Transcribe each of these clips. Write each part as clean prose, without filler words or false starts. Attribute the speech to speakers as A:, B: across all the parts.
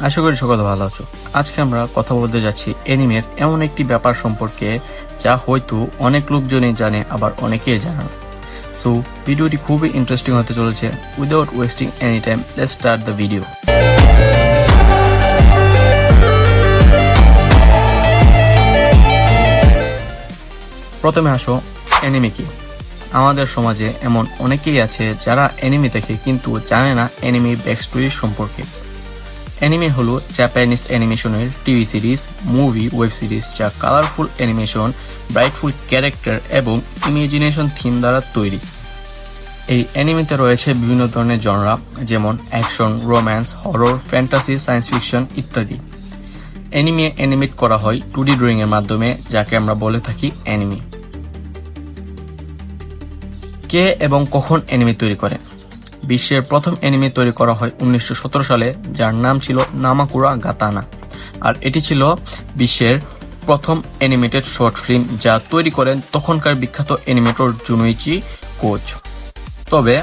A: আশা করি সকলে ভালো আছো। আজকে আমরা কথা বলতে যাচ্ছি এনিমের এমন একটি ব্যাপার সম্পর্কে যা হয়তো অনেক লোকজনই জানে, আবার অনেকেই জানে না। সো ভিডিওটি খুবই ইন্টারেস্টিং হতে চলেছে। Without wasting any time, let's start the video. প্রথমে আসো, এনিমে কি। আমাদের সমাজে এমন অনেকেই আছে যারা এনিমে দেখে কিন্তু জানে না এনিমে ব্যাকস্টোরি সম্পর্কে। অ্যানিমে হলো জাপানিজ অ্যানিমেশনের TV series, movie, web series যা কালারফুল অ্যানিমেশন, ব্রাইটফুল ক্যারেক্টার এবং ইমাজিনেশন থিম দ্বারা তৈরি। এই অ্যানিমেতে রয়েছে বিভিন্ন ধরনের জনরা, যেমন action, romance, horror, fantasy, science fiction ইত্যাদি। অ্যানিমে অ্যানিমেট করা হয় 2D ড্রয়িং এর মাধ্যমে, যাকে আমরা বলে থাকি অ্যানিমে। কে এবং কখন অ্যানিমে তৈরি করে? বিশ্বের প্রথম অ্যানিমে তৈরি করা হয় 1917 সালে, যার নাম ছিল নামাকুরা গাতানা। আর এটি ছিল বিশ্বের প্রথম অ্যানিমেটেড শর্ট ফিল্ম, যা তৈরি করেন তখনকার বিখ্যাত অ্যানিমেটর জুনোইচি কোচ। তবে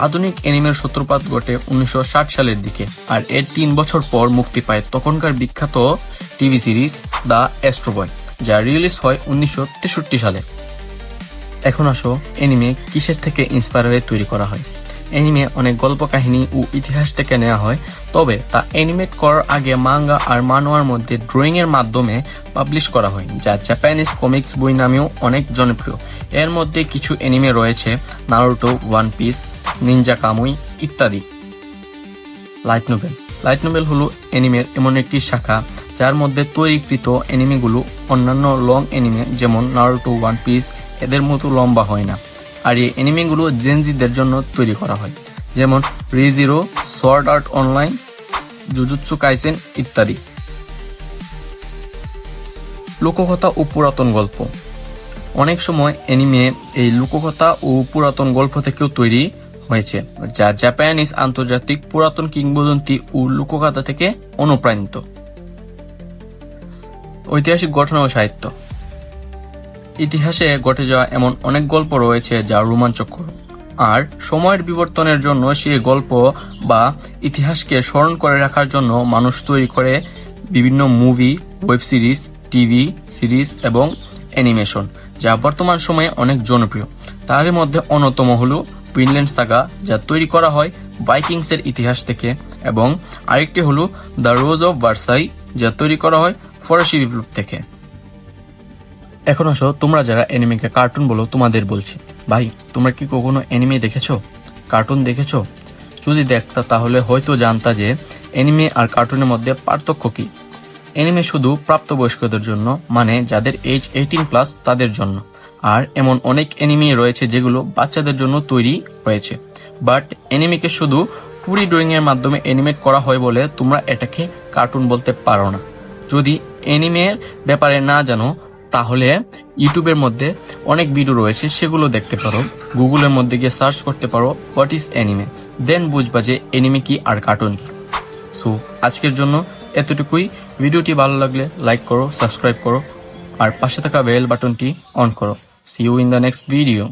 A: আধুনিক অ্যানিমের সূত্রপাত ঘটে 1960 সালের দিকে, আর এর 3 বছর পর মুক্তি পায় তখনকার বিখ্যাত টিভি সিরিজ দ্য অ্যাস্ট্রো বয়, যা রিলিজ হয় 1963 সালে। এখন আসো, অ্যানিমে কিসের থেকে ইন্সপায়ার হয়ে তৈরি করা হয়? অ্যানিমে অনেক গল্প কাহিনী ও ইতিহাস থেকে নেওয়া হয়, তবে তা অ্যানিমেট করার আগে মাঙ্গা আর মানোয়ার মধ্যে ড্রয়িং এর মাধ্যমে পাবলিশ করা হয়, যা জাপানিজ কমিক্স বই নামেও অনেক জনপ্রিয়। এর মধ্যে কিছু অ্যানিমে রয়েছে নারুটো, ওয়ান পিস, নিনজা কামুই ইত্যাদি। Light novel. লাইট নোভেল হলো অ্যানিমের এমন একটি শাখা যার মধ্যে তৈরিকৃত অ্যানিমেগুলো অন্যান্য লং অ্যানিমে যেমন নারুটো, ওয়ান পিস এদের মতো লম্বা হয় না। আর এই অ্যানিমেগুলো জেনজিদের জন্য তৈরি করা হয়, যেমন Re Zero, Sword Art Online, Jujutsu Kaisen ইত্যাদি। লোককথা ও পুরাতন গল্প। অনেক সময় অ্যানিমে এই লোককথা ও পুরাতন গল্প থেকেও তৈরি হয়েছে, যা জাপানিজ আন্তর্জাতিক পুরাতন কিংবদন্তি ও লোককথা থেকে অনুপ্রাণিত। ঐতিহাসিক ঘটনা ও সাহিত্য। ইতিহাসে ঘটে যাওয়া এমন অনেক গল্প রয়েছে যা রোমাঞ্চকর, আর সময়ের বিবর্তনের জন্য সেই গল্প বা ইতিহাসকে স্মরণ করে রাখার জন্য মানুষ তৈরি করে বিভিন্ন movie, web series, TV series এবং অ্যানিমেশন, যা বর্তমান সময়ে অনেক জনপ্রিয়। তার মধ্যে অন্যতম হল ভিনল্যান্ড সাগা, যা তৈরি করা হয় ভাইকিংসের ইতিহাস থেকে, এবং আরেকটি হল দ্য রোজ অফ ভার্সাই, যা তৈরি করা হয় ফরাসি বিপ্লব থেকে। এখন আসো, তোমরা যারা অ্যানিমেকে কার্টুন বলো তোমাদের বলছি, ভাই তোমরা কি কখনো অ্যানিমে দেখেছো, কার্টুন দেখেছো? যদি দেখতা তাহলে হয়তো জানতা যে অ্যানিমে আর কার্টুনের মধ্যে পার্থক্য কি। অ্যানিমে শুধু প্রাপ্তবয়স্কদের জন্য, মানে যাদের এজ 18+ তাদের জন্য। আর এমন অনেক অ্যানিমে রয়েছে যেগুলো বাচ্চাদের জন্য তৈরি হয়েছে। বাট অ্যানিমেকে শুধু 2D ড্রয়িং এর মাধ্যমে অ্যানিমেট করা হয় বলে তোমরা এটাকে কার্টুন বলতে পারো না। যদি অ্যানিমের ব্যাপারে না জানো তাহলে ইউটিউবের মধ্যে অনেক ভিডিও রয়েছে, সেগুলো দেখতে পারো। গুগলের মধ্যে গিয়ে সার্চ করতে পারো হোয়াট ইজ অ্যানিমে, দেন বুঝবা যে অ্যানিমে কি আর কার্টুন কি। সো আজকের জন্য এতটুকুই। ভিডিওটি ভালো লাগলে লাইক করো, সাবস্ক্রাইব করো, আর পাশে থাকা বেল বাটনটি অন করো। See you in the next video.